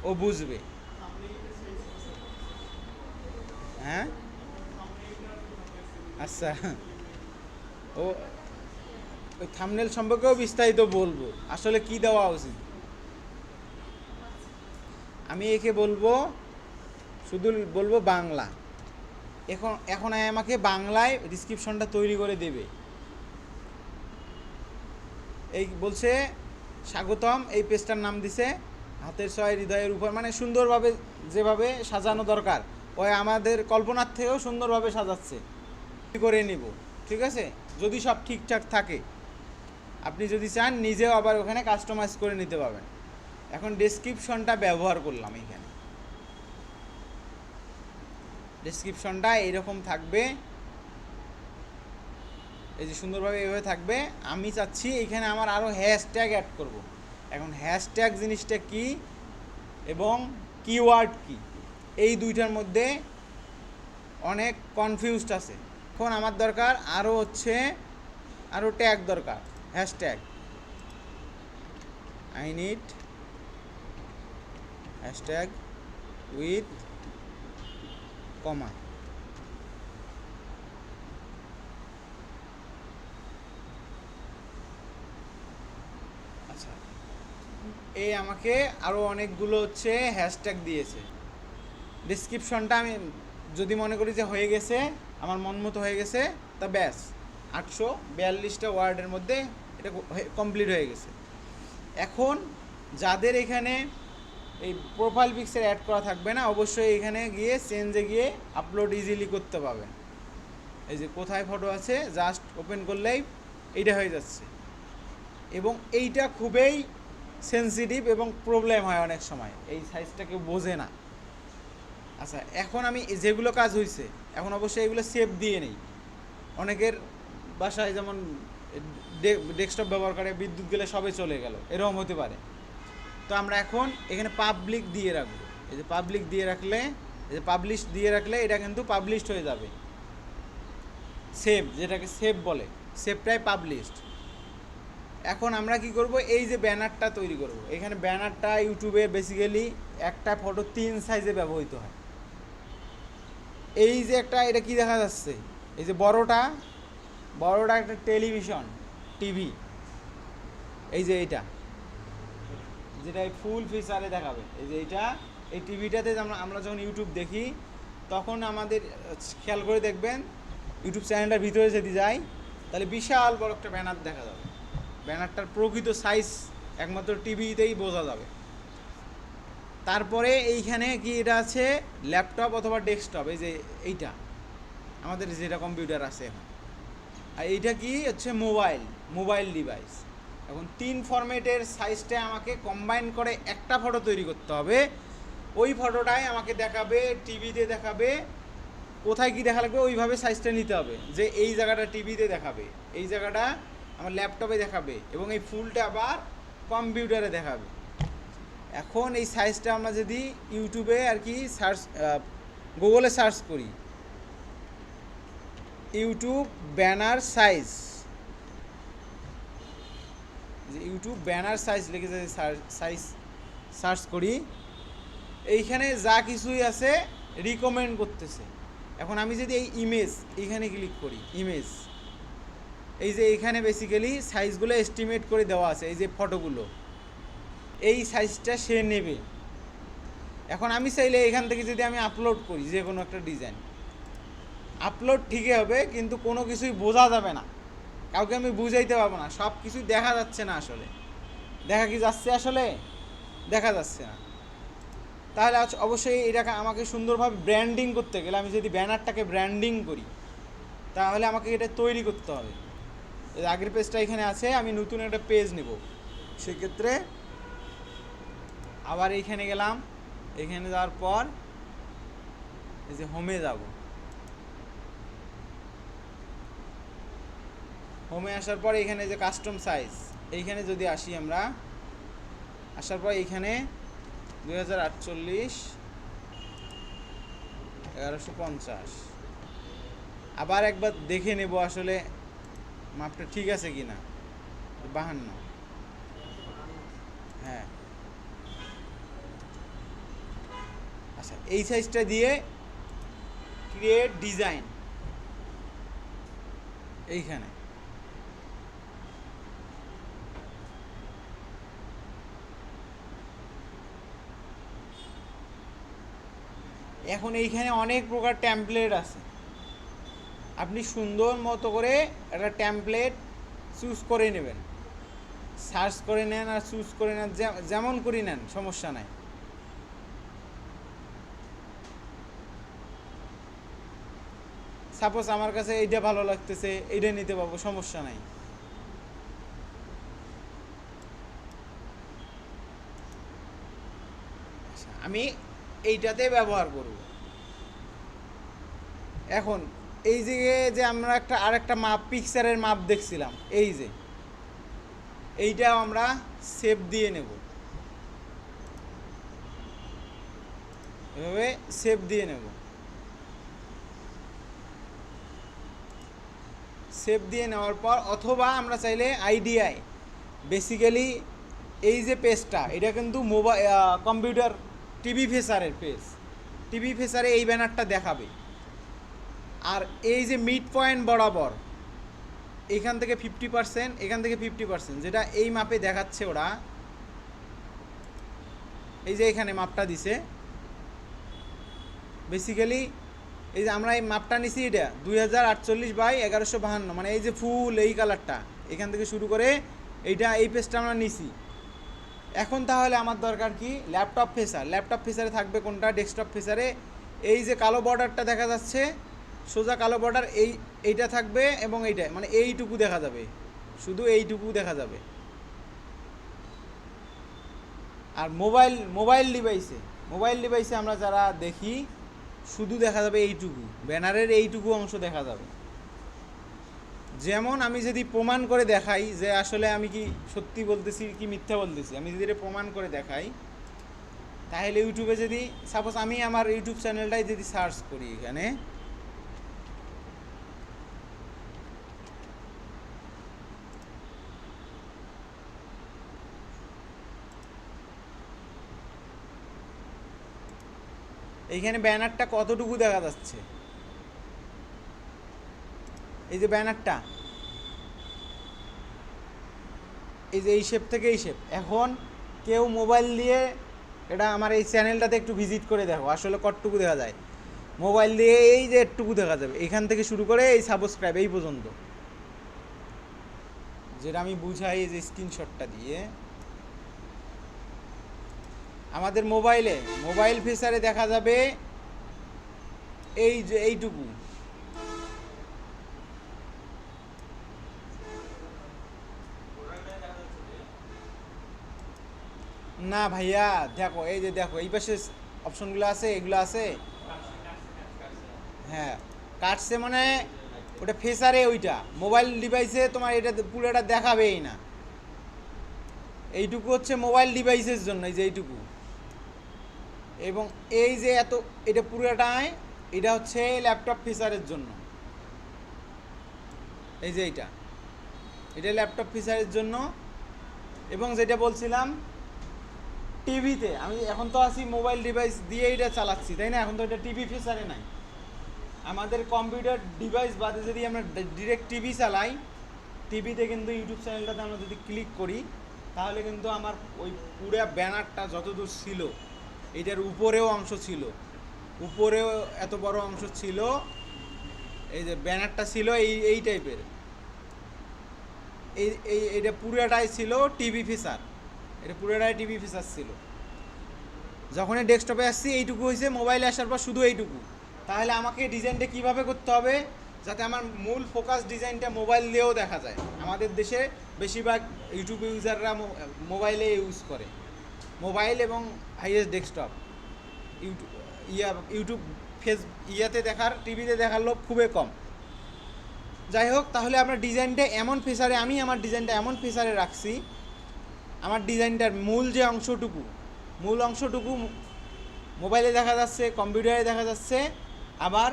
ও বুঝবে। হ্যাঁ, আচ্ছা, ও ওই থাম্বনেল সম্পর্কেও বিস্তারিত বলবো, আসলে কি দেওয়া উচিত। আমি একে বলবো, শুধু বলবো বাংলা। এখন আমাকে বাংলায় ডিসক্রিপশনটা তৈরি করে দেবে। এই বলছে স্বাগতম, এই পেজটার নাম দিছে হাতের ছয় হৃদয়ের উপর, মানে সুন্দরভাবে যেভাবে সাজানো দরকার, ওই আমাদের কল্পনার থেকেও সুন্দরভাবে সাজাচ্ছে, করে নিব, ঠিক আছে, যদি সব ঠিকঠাক থাকে। আপনি যদি চান নিজেও আবার ওখানে কাস্টমাইজ করে নিতে পারবেন। এখন ডেসক্রিপশনটা ব্যবহার করলাম, এখানে ডেসক্রিপশনটা এইরকম থাকবে, এই যে সুন্দরভাবে এইভাবে থাকবে। আমি চাচ্ছি এখানে আমার আরও হ্যাশট্যাগ অ্যাড করব। এখন হ্যাশট্যাগ জিনিসটা কি এবং কিওয়ার্ড কি, এই দুইটার মধ্যে অনেক কনফিউজড আছে। এখন আমার দরকার আরও ট্যাগ দরকার, hashtag. I need hashtag with comma. আচ্ছা, এই আমাকে আরও অনেকগুলো হ্যাশট্যাগ দিয়েছে। ডিসক্রিপশনটা আমি যদি মনে করি যে হয়ে গেছে, আমার মন মতো হয়ে গেছে, তা ব্যাস 842টা ওয়ার্ডের মধ্যে এটা কমপ্লিট হয়ে গেছে। এখন যাদের এখানে এই প্রোফাইল পিকচার অ্যাড করা থাকবে না, অবশ্যই এখানে গিয়ে চেঞ্জে গিয়ে আপলোড ইজিলি করতে পারবেন। এই যে কোথায় ফটো আছে, জাস্ট ওপেন করলেই এইটা হয়ে যাচ্ছে। এবং এইটা খুবই সেন্সিটিভ এবং প্রবলেম হয় অনেক সময়, এই সাইজটাকে বোঝে না। আচ্ছা, এখন আমি যেগুলো কাজ হয়েছে, এখন অবশ্যই এগুলো সেভ দিয়ে নেই। অনেকের বাসায় যেমন ডেস্কটপ ব্যবহার করে, বিদ্যুৎ গেলে সবে চলে গেল, এরকম হতে পারে। তো আমরা এখন এখানে পাবলিক দিয়ে রাখবো। এই যে পাবলিক দিয়ে রাখলে, এই যে পাবলিশ দিয়ে রাখলে এটা কিন্তু পাবলিশড হয়ে যাবে। সেভ, যেটাকে সেভ বলে, সেভটাই পাবলিশড। এখন আমরা কি করব, এই যে ব্যানারটা তৈরি করব। এখানে ব্যানারটা ইউটিউবে বেসিক্যালি একটা ফটো 3 সাইজে ব্যবহৃত হয়। এই যে একটা, এটা কি দেখা যাচ্ছে, এই যে বড়টা একটা টেলিভিশন, টিভি। এই যে এইটা, যেটা ফুল ফিচারে দেখাবে, এই যে এইটা, এই টিভিটাতে আমরা যখন ইউটিউব দেখি, তখন আমাদের খেয়াল করে দেখবেন ইউটিউব চ্যানেলটার ভিতরে যদি যাই, তাহলে বিশাল বড় একটা ব্যানার দেখা যাবে। ব্যানারটার প্রকৃত সাইজ একমাত্র টিভিতেই বোঝা যাবে। তারপরে এইখানে কি এটা আছে, ল্যাপটপ অথবা ডেস্কটপ। এই যে এইটা আমাদের যেটা কম্পিউটার আছে এখন, আর এইটা কি হচ্ছে মোবাইল ডিভাইস। এখন 3 ফরম্যাটের সাইজটা আমাকে কম্বাইন করে একটা ফটো তৈরি করতে হবে। ওই ফটোটাই আমাকে দেখাবে, টিভিতে দেখাবে, কোথায় কি দেখা লাগবে ওইভাবে সাইজটা নিতে হবে। যে এই জায়গাটা টিভিতে দেখাবে, এই জায়গাটা আমার ল্যাপটপে দেখাবে, এবং এই ফুলটা আবার কম্পিউটারে দেখাবে। এখন এই সাইজটা আমরা যদি ইউটিউবে আর কি গুগলে সার্চ করি, ইউটিউব ব্যানার সাইজ, যে ইউটিউব ব্যানার সাইজ লিখে যদি সার্চ করি, এইখানে যা কিছুই আছে রিকমেন্ড করতেছে। এখন আমি যদি এই এইখানে ক্লিক করি, ইমেজ, এই যে এইখানে বেসিক্যালি সাইজগুলো এস্টিমেট করে দেওয়া আছে, এই যে ফটোগুলো, এই সাইজটা সে নেবে। এখন আমি চাইলে এখান থেকে যদি আমি আপলোড করি যে কোনো একটা ডিজাইন, আপলোড ঠিকই হবে, কিন্তু কোনো কিছুই বোঝা যাবে না, কাউকে আমি বুঝাইতে পারবো না, সব কিছুই দেখা যাচ্ছে না। আসলে দেখা কি যাচ্ছে, আসলে দেখা যাচ্ছে না। তাহলে অবশ্যই এটাকে আমাকে সুন্দরভাবে ব্র্যান্ডিং করতে গেলে, আমি যদি ব্যানারটাকে ব্র্যান্ডিং করি, তাহলে আমাকে এটা তৈরি করতে হবে। আগের পেজটা এখানে আছে, আমি নতুন একটা পেজ নেব। সেক্ষেত্রে আবার এইখানে গেলাম, এখানে যাওয়ার পর এই যে হোমে যাব। হোমে আসার পর এখানে যে কাস্টম সাইজ, এইখানে যদি আসি আমরা, আসার পর এইখানে 2048 1150, আবার একবার দেখে নেব আসলে মাপটা ঠিক আছে কিনা। 52, হ্যাঁ। আচ্ছা, এই সাইজটা দিয়ে ক্রিয়েট ডিজাইন, এইখানে এখন এইখানে অনেক প্রকার টেমপ্লেট আছে। আপনি সুন্দর মতো করে একটা টেমপ্লেট চুজ করে নেবেন, সার্চ করে নেন আর চুজ করে নেন, যেমন করে নেন, সমস্যা নাই। সাপোজ আমার কাছে এইটা ভালো লাগতেছে, এইটা নিতে পারবো, সমস্যা নাই। আচ্ছা, আমি এইটাতে ব্যবহার করব। এখন এই যে আমরা আরেকটা মাপ, পিকচারের মাপ দেখছিলাম, এই যে এইটাও আমরা সেভ দিয়ে নেব, এভাবে সেভ দিয়ে নেব। সেভ দিয়ে নেওয়ার পর অথবা আমরা চাইলে আইডিয়ায় বেসিক্যালি এই যে পেজটা, এটা কিন্তু মোবাইল কম্পিউটার টিভি ফেসারের পেজ, টিভি ফেসারে এই ব্যানারটা দেখাবে। আর এই যে মিড পয়েন্ট বরাবর এখান থেকে 50%, এখান থেকে 50%, যেটা এই মাপে দেখাচ্ছে ওরা, এই যে এখানে মাপটা দিছে বেসিক্যালি, এই যে আমরা এই মাপটা নিছি, এটা 2048/1152, মানে এই যে ফুল এই কালারটা এখান থেকে শুরু করে এইটা, এই পেজটা আমরা নিছি। এখন তাহলে আমার দরকার কি, ল্যাপটপ ফেসার। ল্যাপটপ ফেসারে থাকবে কোনটা, ডেস্কটপ ফেসারে এই যে কালো বর্ডারটা দেখা যাচ্ছে, সোজা কালো বর্ডার, এইটা থাকবে এবং এইটা, মানে এইটুকু দেখা যাবে, শুধু এইটুকু দেখা যাবে। আর মোবাইল ডিভাইসে আমরা যারা দেখি শুধু দেখা যাবে এইটুকু, ব্যানারের এইটুকু অংশ দেখা যাবে। যেমন আমি যদি প্রমাণ করে দেখাই যে আসলে আমি কি সত্যি বলতেছি কি মিথ্যা বলতেছি, আমি যদি এটা প্রমাণ করে দেখাই, তাহলে ইউটিউবে যদি সাপোজ আমি আমার ইউটিউব চ্যানেলটাই যদি সার্চ করি, এখানে এইখানে ব্যানারটা কতটুকু দেখা যাচ্ছে, এই যে ব্যানারটা, এই যে এই শেপ থেকে এই শেপ। এখন কেউ মোবাইল দিয়ে এটা আমার এই চ্যানেলটাতে একটু ভিজিট করে দেখো আসলে কতটুকু দেখা যায়। মোবাইল দিয়ে এই যে একটুকু দেখা যাবে, এখান থেকে শুরু করে এই সাবস্ক্রাইব এই পর্যন্ত, যেটা আমি বুঝাই এই যে স্ক্রিনশটটা দিয়ে। আমাদের মোবাইল ফিচারে দেখা যাবে এই যে এইটুকু, না ভাইয়া দেখো, এই যে দেখো এই পাশে অপশনগুলো আছে, এগুলো আছে, হ্যাঁ কাটছে, মানে ওটা ফেসারে, ওইটা মোবাইল ডিভাইসে তোমার এটা পুরোটা দেখাবেই না। এইটুকু হচ্ছে মোবাইল ডিভাইসের জন্য, এই যে এইটুকু, এবং এই যে এত, এটা পুরোটাই এটা হচ্ছে ল্যাপটপ ফিচারের জন্য। এই যে এটা ল্যাপটপ ফিচারের জন্য। এবং যেটা বলছিলাম টিভিতে, আমি এখন তো আছি মোবাইল ডিভাইস দিয়ে এটা চালাচ্ছি, তাই না, এখন তো এটা টিভি ফিচারে নাই। আমাদের কম্পিউটার ডিভাইস বাদে যদি আমরা ডিরেক্ট টিভি চালাই, টিভিতে কিন্তু ইউটিউব চ্যানেলটাতে আমরা যদি ক্লিক করি, তাহলে কিন্তু আমার ওই পুরো ব্যানারটা যতদূর ছিল, এটার উপরেও অংশ ছিল, উপরেও এত বড় অংশ ছিল, এই যে ব্যানারটা ছিল এই টাইপের, এইটা পুরোটাই ছিল টিভি ফিচার, এটা পুরোটাই টিভি ফিচার ছিল। যখন ডেস্কটপে আসছি এইটুকু হয়েছে, মোবাইলে আসার পর শুধু এইটুকু। তাহলে আমাকে ডিজাইনটা কিভাবে করতে হবে যাতে আমার মূল ফোকাস ডিজাইনটা মোবাইল দিয়েও দেখা যায়। আমাদের দেশে বেশিরভাগ ইউটিউব ইউজাররা মোবাইলে ইউজ করে, মোবাইল এবং হাইয়েস্ট ডেস্কটপ। ইউটিউব ইয়াতে দেখার, টিভিতে দেখার লোক খুবই কম। যাই হোক, তাহলে আমরা ডিজাইনটা এমন ফিচারে, আমি আমার ডিজাইনটা এমন ফিচারে রাখছি, আমার ডিজাইনটার মূল অংশটুকু মোবাইলে দেখা যাচ্ছে, কম্পিউটারে দেখা যাচ্ছে, আবার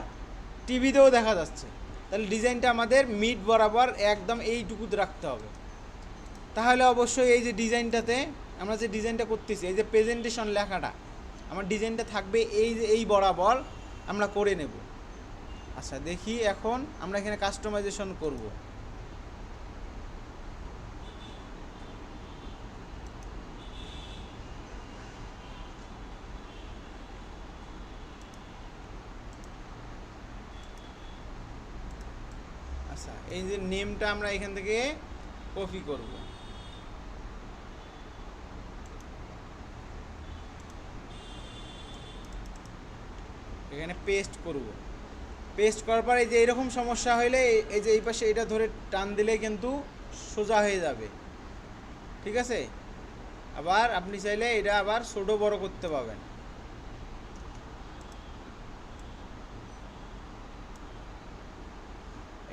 টিভিতেও দেখা যাচ্ছে। তাহলে ডিজাইনটা আমাদের মিড বরাবর একদম এইটুকু রাখতে হবে। তাহলে অবশ্যই এই যে ডিজাইনটাতে আমরা যে ডিজাইনটা করতেছি, এই যে প্রেজেন্টেশন লেখাটা, আমার ডিজাইনটা থাকবে এই যে এই বরাবর আমরা করে নেব। আচ্ছা দেখি, এখন আমরা এখানে কাস্টমাইজেশন করব। আচ্ছা, এই যে নেমটা আমরা এখান থেকে কপি করব, এখানে পেস্ট করব। পেস্ট করার পর এই যে এরকম সমস্যা হইলে এই যে এই পাশে এটা ধরে টান দিলে কিন্তু সোজা হয়ে যাবে, ঠিক আছে। আবার আপনি চাইলে এটা আবার ছোটো বড় করতে পারবেন।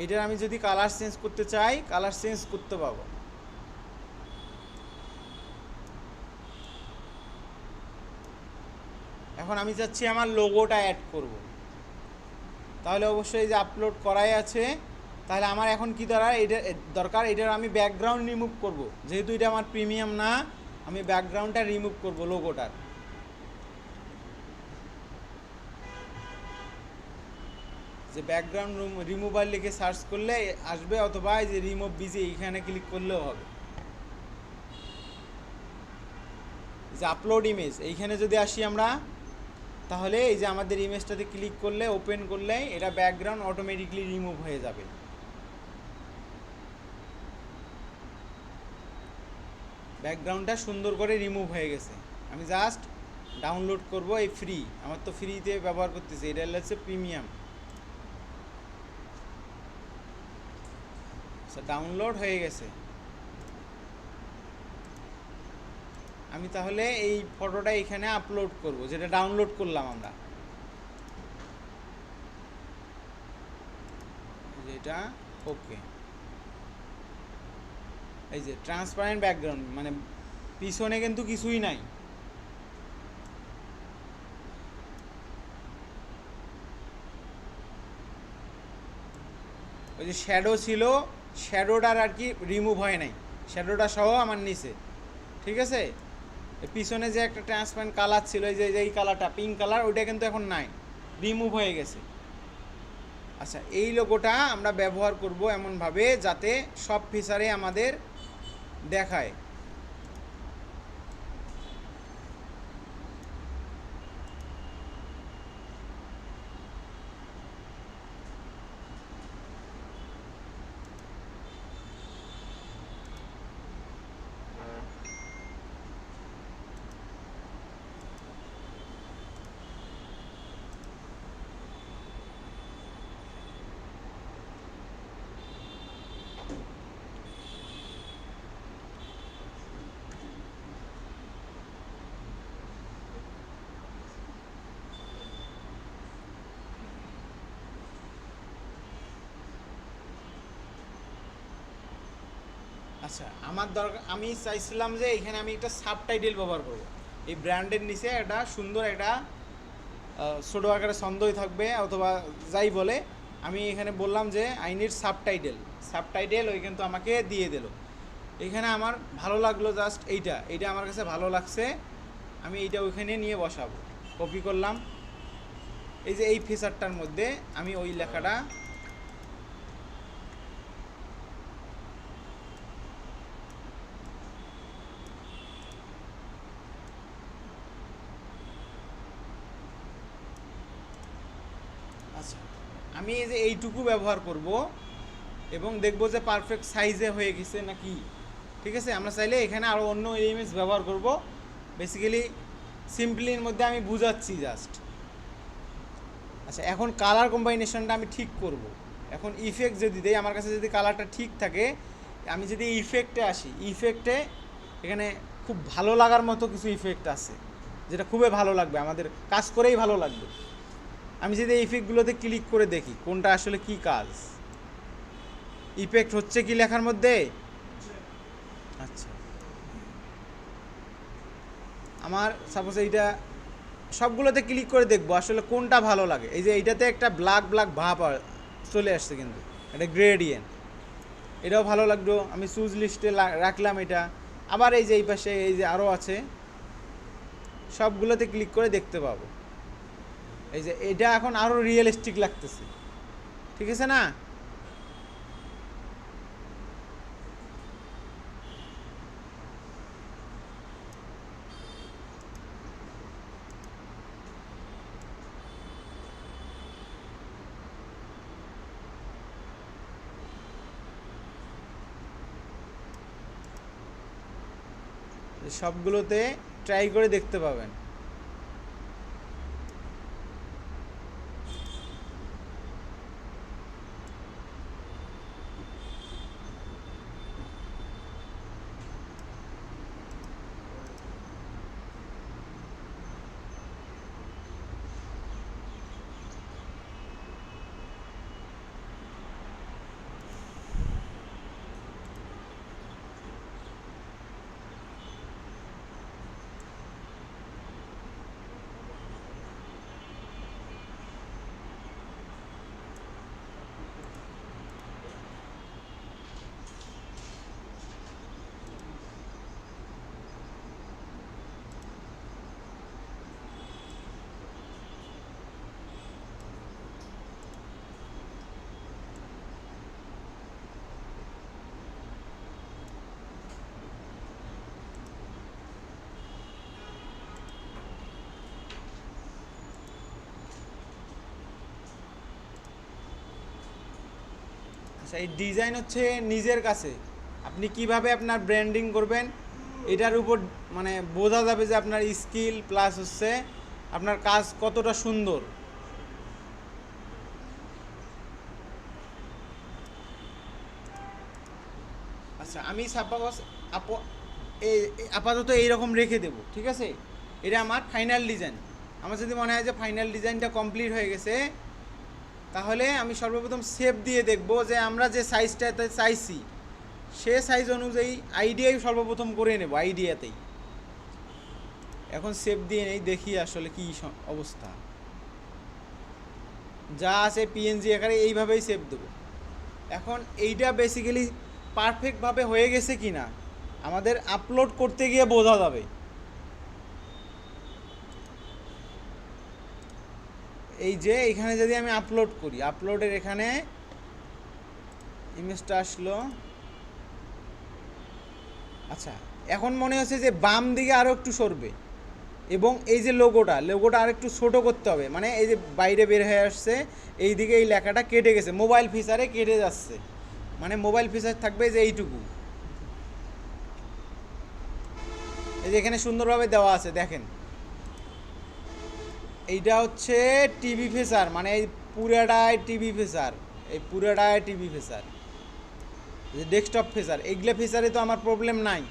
এইটার আমি যদি কালার চেঞ্জ করতে চাই কালার চেঞ্জ করতে পারবো। এখন আমি চাচ্ছি আমার লোগোটা অ্যাড করব, তাহলে অবশ্যই যে আপলোড করাই আছে, তাহলে আমার এখন কি দরকার এটার আমি ব্যাকগ্রাউন্ড রিমুভ করব, যেহেতু এটা আমার প্রিমিয়াম না, আমি ব্যাকগ্রাউন্ডটা রিমুভ করব লোগোটার। যে ব্যাকগ্রাউন্ড রিমুভার লিখে সার্চ করলে আসবে, অথবা এই যে রিমুভ বিজি এইখানে ক্লিক করলেও হবে। যে আপলোড ইমেজ এইখানে যদি আসি আমরা, তাহলে এই যে আমাদের ইমেজটাতে ক্লিক করলে ওপেন করলে এটা ব্যাকগ্রাউন্ড অটোমেটিকলি রিমুভ হয়ে যাবে। ব্যাকগ্রাউন্ডটা সুন্দর করে রিমুভ হয়ে গেছে। আমি জাস্ট ডাউনলোড করব, এই ফ্রি, আমার তো ফ্রিতে ব্যবহার করতেছি, এটা হচ্ছে প্রিমিয়াম। ডাউনলোড হয়ে গেছে। আমি তাহলে এই ফটোটা এখানে আপলোড করব, যেটা ডাউনলোড করলাম আমরা, যেটা ওকে। এই যে ট্রান্সপারেন্ট ব্যাকগ্রাউন্ড, মানে পিছনে কিন্তু কিছুই নাই। ওই যে শ্যাডো ছিল, শ্যাডোটার আর কি রিমুভ হয় নাই, শ্যাডোটা সহ আমার নিচে, ঠিক আছে। পিছনে যে একটা ট্রান্সপারেন্ট কালার ছিল, এই যে এই কালারটা পিঙ্ক কালার, ওইটা কিন্তু এখন নাই, রিমুভ হয়ে গেছে। আচ্ছা, এই লোগোটা আমরা ব্যবহার করব এমনভাবে যাতে সব ফিচারে আমাদের দেখায়। আচ্ছা, আমার দরকার, আমি চাইছিলাম যে এখানে আমি একটা সাবটাইটেল ব্যবহার করব, এই ব্র্যান্ডের নিচে একটা সুন্দর একটা ছোটো আকারে ছন্দই থাকবে, অথবা যাই বলে। আমি এখানে বললাম যে আই নিড সাবটাইটেল, ওই কিন্তু আমাকে দিয়ে দিল। এখানে আমার ভালো লাগলো জাস্ট এইটা আমার কাছে ভালো লাগছে, আমি এইটা ওইখানে নিয়ে বসাবো। কপি করলাম, এই যে এই ফিচারটার মধ্যে আমি ওই লেখাটা আচ্ছা, আমি এই যে এইটুকু ব্যবহার করব এবং দেখব যে পারফেক্ট সাইজে হয়ে গেছে নাকি। ঠিক আছে, আমরা চাইলে এখানে আরও অন্য ইমেজ ব্যবহার করব, বেসিক্যালি সিম্পলির মধ্যে আমি বুঝাচ্ছি জাস্ট। আচ্ছা, এখন কালার কম্বাইনেশনটা আমি ঠিক করব। এখন ইফেক্ট যদি দেই, আমার কাছে যদি কালারটা ঠিক থাকে, আমি যদি ইফেক্টে আসি, ইফেক্টে এখানে খুব ভালো লাগার মতো কিছু ইফেক্ট আছে, যেটা খুবই ভালো লাগবে, আমাদের কাজ করেই ভালো লাগবে। আমি যদি এই ইফেক্টগুলোতে ক্লিক করে দেখি কোনটা আসলে কি কাজ, ইফেক্ট হচ্ছে কি লেখার মধ্যে। আচ্ছা, আমার সাপোজ এইটা সবগুলোতে ক্লিক করে দেখবো আসলে কোনটা ভালো লাগে। এই যে এইটাতে একটা ব্ল্যাক ভাব চলে আসছে, কিন্তু এটা গ্রেডিয়েন্ট, এটাও ভালো লাগলো, আমি চুজ লিস্টে রাখলাম এটা। আবার এই যে এই পাশে এই যে আরও আছে, সবগুলোতে ক্লিক করে দেখতে পাবো। এই যে এটা এখন আরও রিয়েলিস্টিক লাগতেছে, ঠিক আছে না। সবগুলোতে ট্রাই করে দেখতে পাবেন। এই ডিজাইন হচ্ছে নিজের কাছে, আপনি কিভাবে আপনার ব্র্যান্ডিং করবেন এটার উপর মানে বোঝা যাবে যে আপনার স্কিল প্লাস হচ্ছে আপনার কাজ কতটা সুন্দর। আচ্ছা আমি সাপোজ আপাতত এইরকম রেখে দেব, ঠিক আছে? এটা আমার ফাইনাল ডিজাইন। আমার যদি মনে হয় যে ফাইনাল ডিজাইনটা কমপ্লিট হয়ে গেছে, তাহলে আমি সর্বপ্রথম সেভ দিয়ে দেখব যে আমরা যে সাইজটাতে চাইছি সে সাইজ অনুযায়ী আইডিয়াই সর্বপ্রথম করে নেব আইডিয়াতেই। এখন সেভ দিয়ে নেই, দেখি আসলে কি অবস্থা। যা আছে পিএনজি আকারে এইভাবেই সেভ দেবো। এখন এইটা বেসিক্যালি পারফেক্টভাবে হয়ে গেছে কি না আমাদের আপলোড করতে গিয়ে বোঝা যাবে। এই যে এখানে যদি আমি আপলোড করি, আপলোডের এখানে ইমেজটা আসলো। আচ্ছা এখন মনে হচ্ছে যে বাম দিকে আরও একটু সরবে এবং এই যে লোগোটা আর একটু ছোটো করতে হবে, মানে এই যে বাইরে বের হয়ে আসছে, এই দিকে এই লেখাটা কেটে গেছে, মোবাইল ফিচারে কেটে যাচ্ছে, মানে মোবাইল ফিচার থাকবে যে এইটুকু। এই যে এখানে সুন্দরভাবে দেওয়া আছে দেখেন, এইটা হচ্ছে টিভি ফিচার, মানে এই পুরাটায় টিভি ফিচার, এই পুরাটায় টিভি ফিচার, ডেস্কটপ ফিচার, এইগুলো ফিচারে তো আমার প্রবলেম নাই।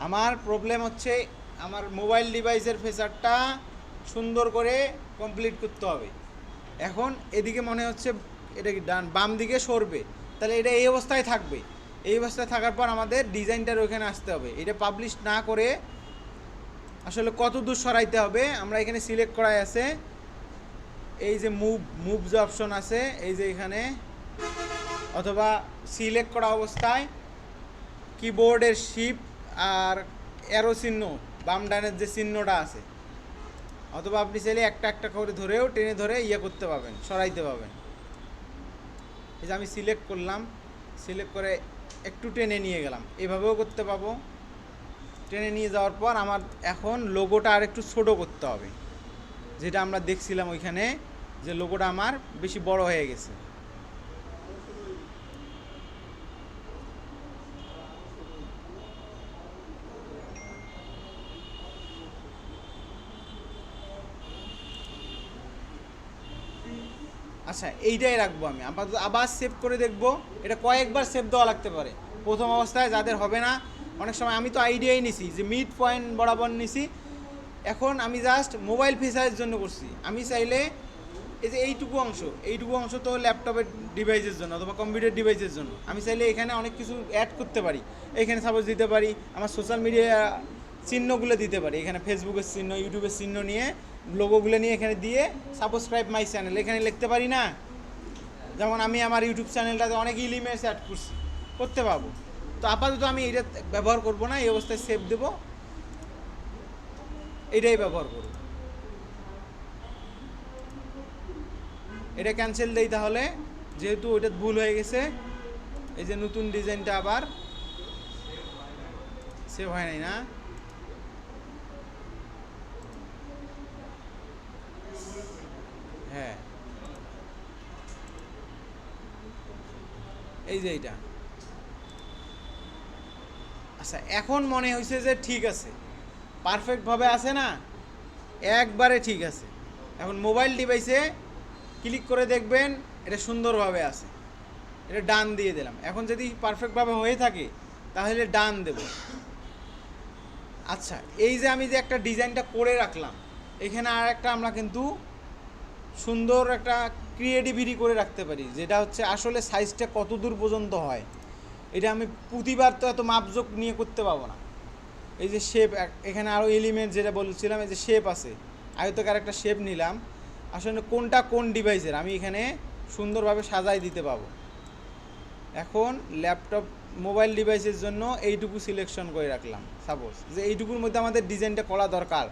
আমার প্রবলেম হচ্ছে আমার মোবাইল ডিভাইসের ফিচারটা সুন্দর করে কমপ্লিট করতে হবে। এখন এদিকে মনে হচ্ছে এটা কি ডান বাম দিকে সরবে, তাহলে এটা এই অবস্থায় থাকবে। এই অবস্থায় থাকার পর আমাদের ডিজাইনটার ওখানে আসতে হবে। এটা পাবলিশ না করে আসলে কত দূর সরাইতে হবে আমরা এখানে সিলেক্ট করাই আছে, এই যে মুভ যে অপশন আছে এই যে এখানে, অথবা সিলেক্ট করা অবস্থায় কিবোর্ডের শিফট আর অ্যারো চিহ্ন বাম ডানের যে চিহ্নটা আছে, অথবা আপনি চাইলে একটা একটা করে ধরেও টেনে ধরে ইয়ে করতে পারবেন, সরাইতে পারবেন। এই যে আমি সিলেক্ট করলাম, সিলেক্ট করে একটু টেনে নিয়ে গেলাম, এভাবেও করতে পাবো। টেনে নিয়ে যাওয়ার পর আমার এখন লোগোটা আর একটু ছোটো করতে হবে, যেটা আমরা দেখছিলাম ওইখানে যে লোগোটা আমার বেশি বড় হয়ে গেছে। আচ্ছা এইটাই রাখবো আমি আপাতত, আবার সেভ করে দেখবো। এটা কয়েকবার সেভ দেওয়া লাগতে পারে। প্রথম অবস্থায় যাদের হবে না, অনেক সময় আমি তো আইডিয়াই নিছি যে মিড পয়েন্ট বরাবর নিছি, এখন আমি জাস্ট মোবাইল ফিচারের জন্য করছি। আমি চাইলে এই যে এইটুকু অংশ তো ল্যাপটপের ডিভাইসের জন্য অথবা কম্পিউটার ডিভাইসের জন্য, আমি চাইলে এখানে অনেক কিছু অ্যাড করতে পারি। এখানে সাপোজ দিতে পারি আমার সোশ্যাল মিডিয়া চিহ্নগুলো দিতে পারি, এখানে ফেসবুকের চিহ্ন, ইউটিউবের চিহ্ন নিয়ে লোগোগুলো নিয়ে এখানে দিয়ে সাবস্ক্রাইব মাই চ্যানেল এখানে লিখতে পারি না। যেমন আমি আমার ইউটিউব চ্যানেলটাতে অনেক ইলিমেন্টস অ্যাড করছি, করতে পারবো। তো আপাতত আমি এটা ব্যবহার করব না, এই অবস্থায় সেভ দেব, এটাই ব্যবহার করব। এটা ক্যান্সেল দেই তাহলে, যেহেতু ওইটা ভুল হয়ে গেছে। এই যে নতুন ডিজাইনটা আবার সেভ হয় নাই না, হ্যাঁ এই যে এইটা। আচ্ছা এখন মনে হয়েছে যে ঠিক আছে, পারফেক্টভাবে আছে না, একবারে ঠিক আছে। এখন মোবাইল ডিভাইসে ক্লিক করে দেখবেন এটা সুন্দরভাবে আছে, এটা ডান দিয়ে দিলাম। এখন যদি পারফেক্টভাবে হয়ে থাকে তাহলে ডান দেব। আচ্ছা এই যে আমি যে একটা ডিজাইনটা করে রাখলাম, এখানে আর একটা আমরা কিন্তু সুন্দর একটা ক্রিয়েটিভিটি করে রাখতে পারি, যেটা হচ্ছে আসলে সাইজটা কত দূর পর্যন্ত হয়। এটা আমি প্রতিবার তো এত মাপজোক নিয়ে করতে পারবো না। এই যে শেপ, এখানে আরও এলিমেন্ট যেটা বলছিলাম, এই যে শেপ আছে, আয়তকার একটা শেপ নিলাম। আসলে কোনটা কোন ডিভাইসের আমি এখানে সুন্দরভাবে সাজাই দিতে পারবো। এখন ল্যাপটপ মোবাইল ডিভাইসের জন্য এইটুকু সিলেকশন করে রাখলাম, সাপোজ যে এইটুকুর মধ্যে আমাদের ডিজাইনটা করা দরকার।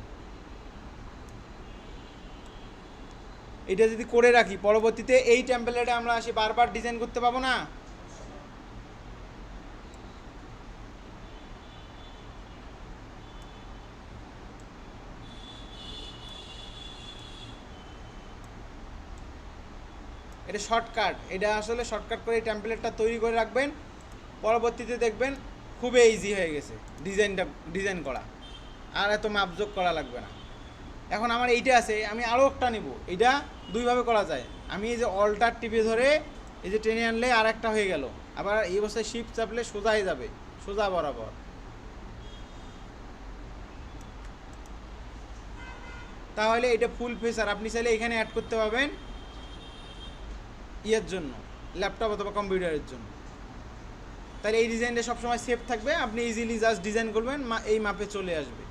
এটা যদি করে রাখি পরবর্তীতে এই টেমপ্লেটে আমরা আসি বারবার ডিজাইন করতে পাবো না। এটা শর্টকাট, এটা আসলে শর্টকাট করে এই টেমপ্লেটটা তৈরি করে রাখবেন, পরবর্তীতে দেখবেন খুবই ইজি হয়ে গেছে ডিজাইন করা, আর এত মাপজোক করা লাগবে না। এখন আমার এইটা আছে, আমি আরও একটা নেব, এইটা দুইভাবে করা যায়। আমি এই যে অল্টার টিপে ধরে এই যে টেনে আনলে আর একটা হয়ে গেল, আবার এই অবস্থায় শিফট চাপলে সোজাই যাবে, সোজা বরাবর। তাহলে এটা ফুল ফেসার আপনি চাইলে এখানে অ্যাড করতে পারবেন ইয়ের জন্য, ল্যাপটপ অথবা কম্পিউটারের জন্য। তাহলে এই ডিজাইনটা সবসময় সেভ থাকবে, আপনি ইজিলি জাস্ট ডিজাইন করবেন, এই মাপে চলে আসবে।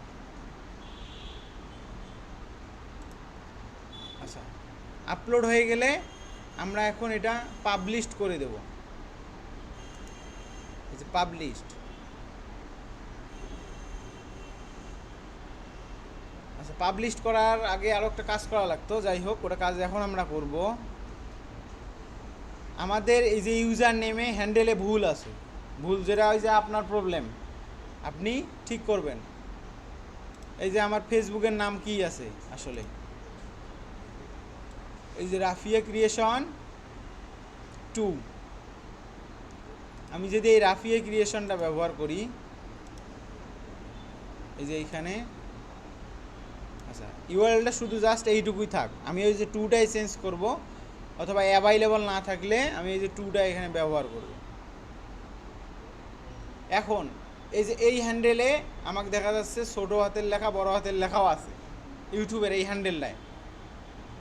আচ্ছা, আপলোড হয়ে গেলে আমরা এখন এটা পাবলিশড করে দেব। এই যে পাবলিশড। আচ্ছা, পাবলিশড করার আগে আরও একটা কাজ করা লাগতো, যাই হোক ওটা কাজ এখন আমরা করব। আমাদের এই যে ইউজার নেমে হ্যান্ডেলে ভুল আছে, ভুল যেটা ওই যে আপনার প্রবলেম, আপনি ঠিক করবেন। এই যে আমার ফেসবুকের নাম কি আছে আসলে, এই যে রাফিয়া ক্রিয়েশন 2। আমি যদি এই রাফিয়া ক্রিয়েশনটা ব্যবহার করি, এই যে এইখানে, আচ্ছা ইউআরএলটা শুধু জাস্ট এইটুকুই থাক, আমি ওই যে 2টাই চেঞ্জ করব, অথবা অ্যাভাইলেবল না থাকলে আমি এই যে 2টা এখানে ব্যবহার করব। এখন এই যে এই হ্যান্ডেলে আমাকে দেখা যাচ্ছে ছোটো হাতের লেখা বড় হাতের লেখাও আছে ইউটিউবের এই হ্যান্ডেলটায়।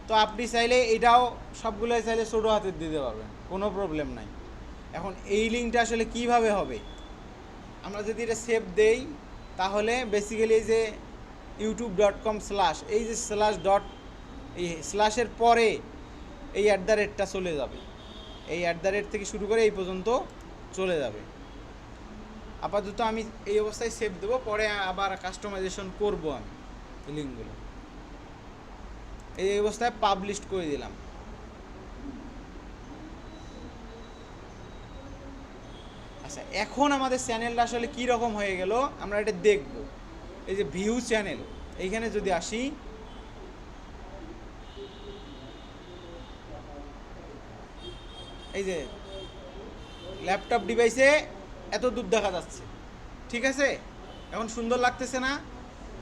তো আপনি চাইলে এটাও সবগুলোই চাইলে ছোটো হাতের দিতে পারবেন, কোনো প্রবলেম নাই। এখন এই লিঙ্কটা আসলে কিভাবে হবে, আমরা যদি এটা সেভ দেই তাহলে বেসিক্যালি এই যে youtube.com/ এই যে স্ল্যাশ ডট, এই স্ল্যাশের পরে এই @টা চলে যাবে, এই @ থেকে শুরু করে এই পর্যন্ত চলে যাবে। আপাতত আমি এই অবস্থায় সেভ দেবো, পরে আবার কাস্টমাইজেশন করব আমি এই লিঙ্কগুলো। এই অবস্থায় পাবলিশ করে দিলাম। আচ্ছা, এখন আমাদের চ্যানেলটা আসলে কী রকম হয়ে গেল আমরা এটা দেখব। এই যে ভিউ চ্যানেল, এইখানে যদি আসি, এই যে ল্যাপটপ ডিভাইসে এত দূর দেখা যাচ্ছে, ঠিক আছে? এখন সুন্দর লাগতেছে না?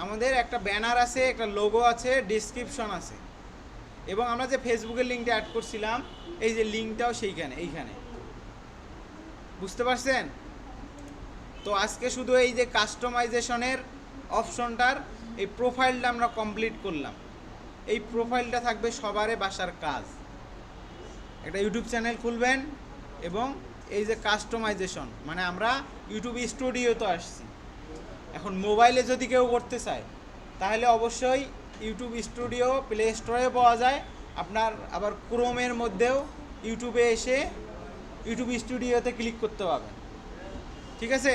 আমাদের একটা ব্যানার আছে, একটা লোগো আছে, ডেসক্রিপশন আছে, এবং আমরা যে ফেসবুকের লিঙ্কটা অ্যাড করছিলাম এই যে লিঙ্কটাও সেইখানে, এইখানে, বুঝতে পারছেন? তো আজকে শুধু এই যে কাস্টমাইজেশনের অপশনটার এই প্রোফাইলটা আমরা কমপ্লিট করলাম। এই প্রোফাইলটা থাকবে সবারই বাসার কাজ। একটা ইউটিউব চ্যানেল খুলবেন এবং এই যে কাস্টমাইজেশন, মানে আমরা ইউটিউব স্টুডিওতে আসছি। এখন মোবাইলে যদি কেউ করতে চায় তাহলে অবশ্যই ইউটিউব স্টুডিও প্লে স্টোরে পাওয়া যায়, আপনার আবার ক্রোমের মধ্যেও ইউটিউবে এসে ইউটিউব স্টুডিওতে ক্লিক করতে পারবেন, ঠিক আছে?